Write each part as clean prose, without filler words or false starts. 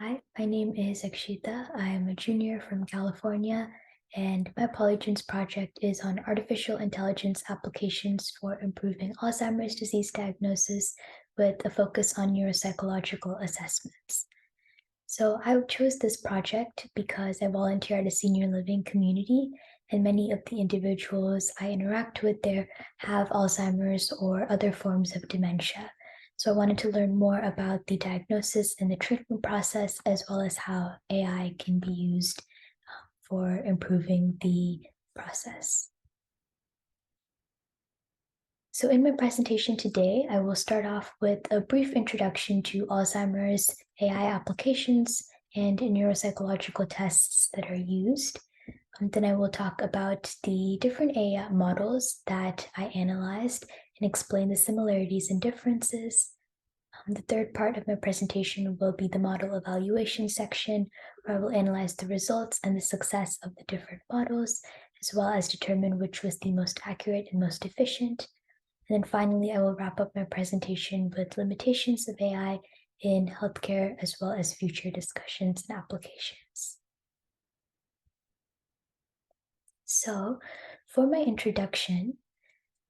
Hi, my name is Akshita. I am a junior from California, and my Polygence project is on artificial intelligence applications for improving Alzheimer's disease diagnosis with a focus on neuropsychological assessments. So I chose this project because I volunteer at a senior living community, and many of the individuals I interact with there have Alzheimer's or other forms of dementia. So I wanted to learn more about the diagnosis and the treatment process, as well as how AI can be used for improving the process. So in my presentation today, I will start off with a brief introduction to Alzheimer's AI applications and neuropsychological tests that are used. Then I will talk about the different AI models that I analyzed and explain the similarities and differences. The third part of my presentation will be the model evaluation section, where I will analyze the results and the success of the different models, as well as determine which was the most accurate and most efficient. And then finally, I will wrap up my presentation with limitations of AI in healthcare, as well as future discussions and applications. So for my introduction,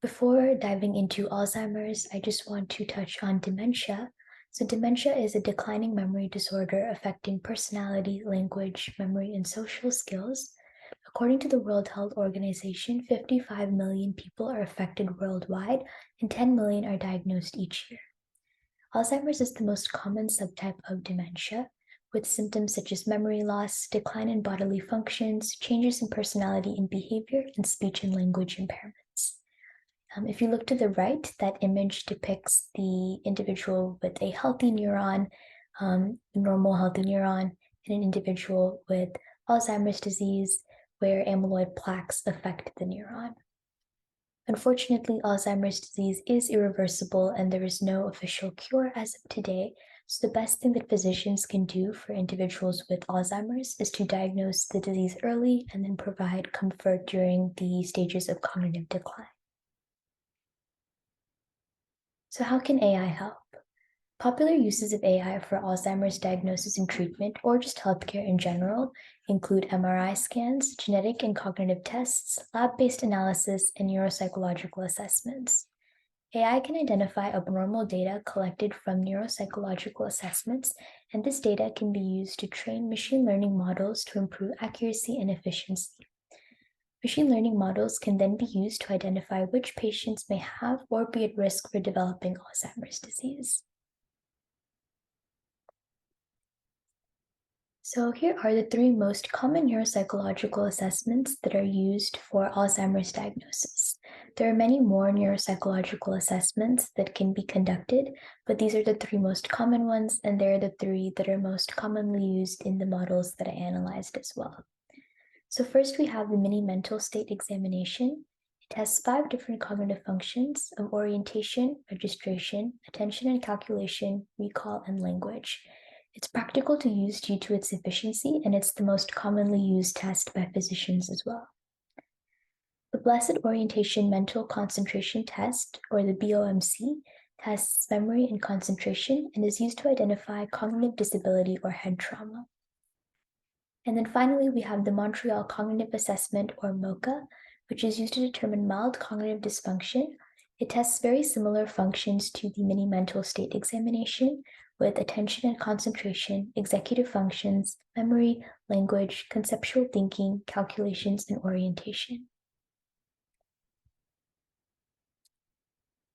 before diving into Alzheimer's, I just want to touch on dementia. So dementia is a declining memory disorder affecting personality, language, memory, and social skills. According to the World Health Organization, 55 million people are affected worldwide, and 10 million are diagnosed each year. Alzheimer's is the most common subtype of dementia, with symptoms such as memory loss, decline in bodily functions, changes in personality and behavior, and speech and language impairments. If you look to the right, that image depicts the individual with a healthy neuron, normal healthy neuron, and an individual with Alzheimer's disease, where amyloid plaques affect the neuron. Unfortunately, Alzheimer's disease is irreversible and there is no official cure as of today. So the best thing that physicians can do for individuals with Alzheimer's is to diagnose the disease early and then provide comfort during the stages of cognitive decline. So how can AI help? Popular uses of AI for Alzheimer's diagnosis and treatment, or just healthcare in general, include MRI scans, genetic and cognitive tests, lab-based analysis, and neuropsychological assessments. AI can identify abnormal data collected from neuropsychological assessments, and this data can be used to train machine learning models to improve accuracy and efficiency. Machine learning models can then be used to identify which patients may have or be at risk for developing Alzheimer's disease. So here are the three most common neuropsychological assessments that are used for Alzheimer's diagnosis. There are many more neuropsychological assessments that can be conducted, but these are the three most common ones, and they're the three that are most commonly used in the models that I analyzed as well. So first we have the mini mental state examination. It tests 5 different cognitive functions of orientation, registration, attention and calculation, recall, and language. It's practical to use due to its efficiency, and it's the most commonly used test by physicians as well. The Blessed Orientation Mental Concentration Test, or the BOMC, tests memory and concentration and is used to identify cognitive disability or head trauma. And then finally, we have the Montreal Cognitive Assessment, or MoCA, which is used to determine mild cognitive dysfunction. It tests very similar functions to the mini mental state examination, with attention and concentration, executive functions, memory, language, conceptual thinking, calculations, and orientation.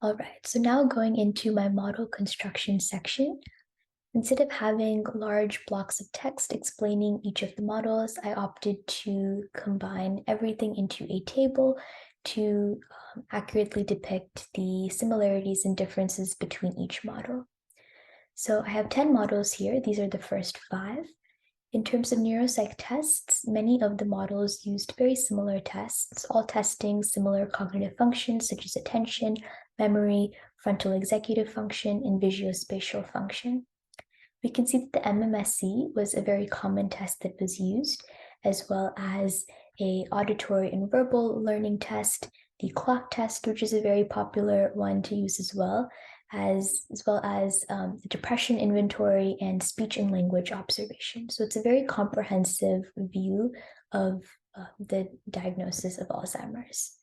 All right, so now going into my model construction section. Instead of having large blocks of text explaining each of the models, I opted to combine everything into a table to accurately depict the similarities and differences between each model. So I have 10 models here. These are the first 5. In terms of neuropsych tests, many of the models used very similar tests, all testing similar cognitive functions such as attention, memory, frontal executive function, and visuospatial function. We can see that the MMSE was a very common test that was used, as well as a auditory and verbal learning test, the clock test, which is a very popular one to use as well, as well as the depression inventory and speech and language observation. So it's a very comprehensive view of the diagnosis of Alzheimer's.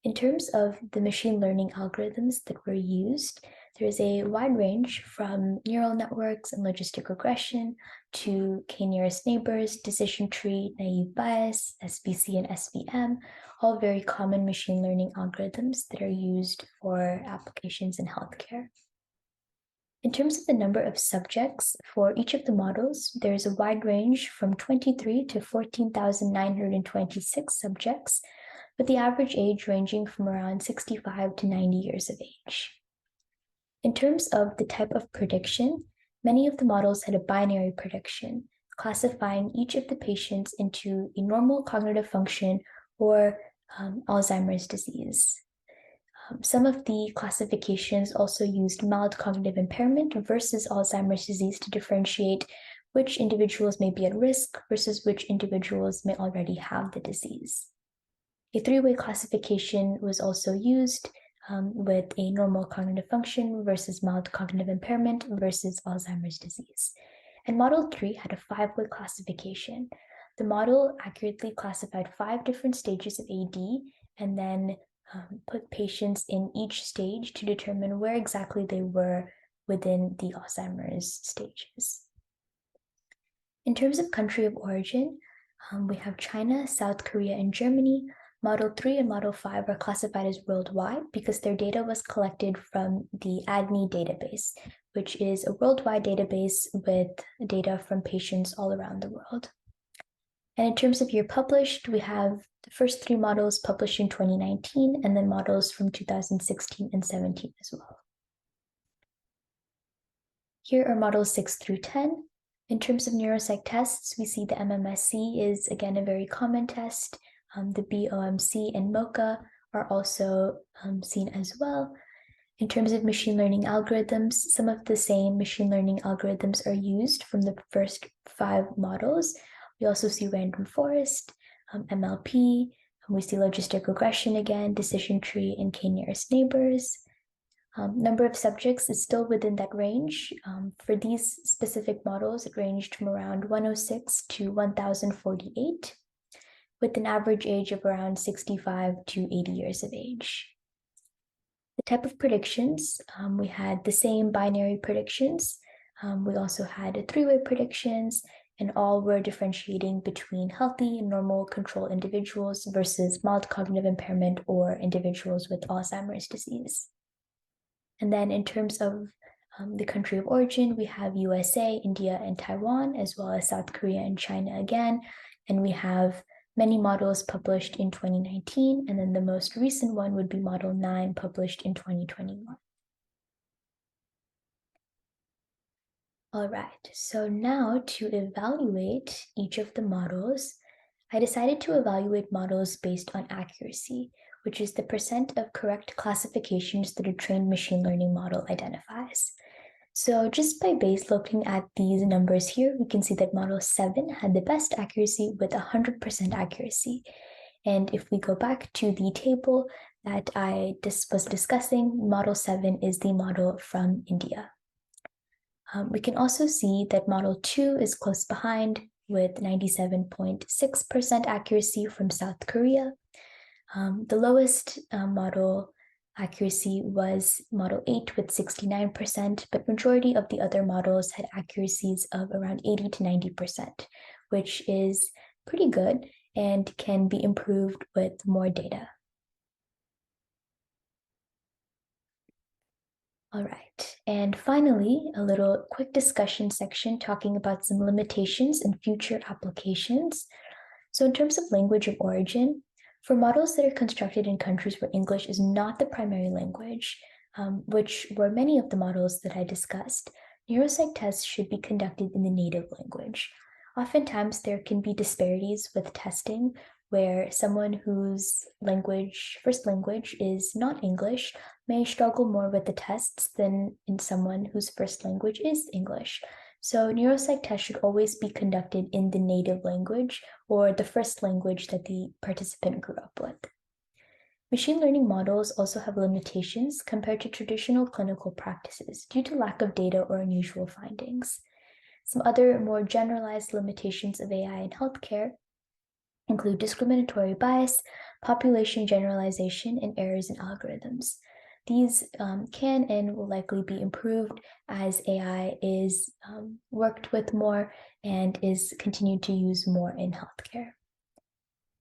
In terms of the machine learning algorithms that were used, there's a wide range from neural networks and logistic regression to k-nearest neighbors, decision tree, naive Bayes, SBC, and SVM, all very common machine learning algorithms that are used for applications in healthcare. In terms of the number of subjects for each of the models, there's a wide range from 23 to 14,926 subjects, with the average age ranging from around 65 to 90 years of age. In terms of the type of prediction, many of the models had a binary prediction, classifying each of the patients into a normal cognitive function or Alzheimer's disease. Some of the classifications also used mild cognitive impairment versus Alzheimer's disease to differentiate which individuals may be at risk versus which individuals may already have the disease. A three-way classification was also used with a normal cognitive function versus mild cognitive impairment versus Alzheimer's disease. And Model 3 had a five-way classification. The model accurately classified 5 different stages of AD and then put patients in each stage to determine where exactly they were within the Alzheimer's stages. In terms of country of origin, we have China, South Korea, and Germany. Model 3 and Model 5 are classified as worldwide because their data was collected from the ADNI database, which is a worldwide database with data from patients all around the world. And in terms of year published, we have the first 3 models published in 2019 and then models from 2016 and 17 as well. Here are models 6 through 10. In terms of neuropsych tests, we see the MMSE is again a very common test. The BOMC and MoCA are also seen as well. In terms of machine learning algorithms, some of the same machine learning algorithms are used from the first 5 models. We also see random forest, MLP, we see logistic regression again, decision tree, and k-nearest neighbors. Number of subjects is still within that range. For these specific models, it ranged from around 106 to 1,048, with an average age of around 65 to 80 years of age. The type of predictions, we had the same binary predictions. We also had 3-way predictions, and all were differentiating between healthy and normal control individuals versus mild cognitive impairment or individuals with Alzheimer's disease. And then in terms of the country of origin, we have USA, India, and Taiwan, as well as South Korea and China again. And we have many models published in 2019, and then the most recent one would be Model 9 published in 2021. All right, so now to evaluate each of the models, I decided to evaluate models based on accuracy, which is the percent of correct classifications that a trained machine learning model identifies. So just by base looking at these numbers here, we can see that Model 7 had the best accuracy with 100% accuracy. And if we go back to the table that I was discussing, Model 7 is the model from India. We can also see that Model 2 is close behind with 97.6% accuracy from South Korea. The lowest model accuracy was Model 8 with 69%, but majority of the other models had accuracies of around 80 to 90%, which is pretty good and can be improved with more data. All right, and finally, a little quick discussion section talking about some limitations and future applications. So in terms of language of origin, for models that are constructed in countries where English is not the primary language, which were many of the models that I discussed, neuropsych tests should be conducted in the native language. Oftentimes, there can be disparities with testing where someone whose first language is not English may struggle more with the tests than in someone whose first language is English. So neuropsych tests should always be conducted in the native language or the first language that the participant grew up with. Machine learning models also have limitations compared to traditional clinical practices due to lack of data or unusual findings. Some other more generalized limitations of AI in healthcare include discriminatory bias, population generalization, and errors in algorithms. These can and will likely be improved as AI is worked with more and is continued to use more in healthcare.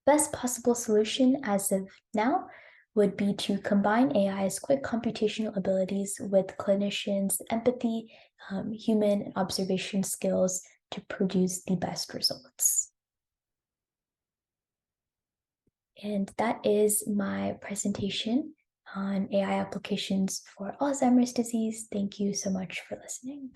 Best possible solution as of now would be to combine AI's quick computational abilities with clinicians' empathy, human observation skills to produce the best results. And that is my presentation on AI applications for Alzheimer's disease. Thank you so much for listening.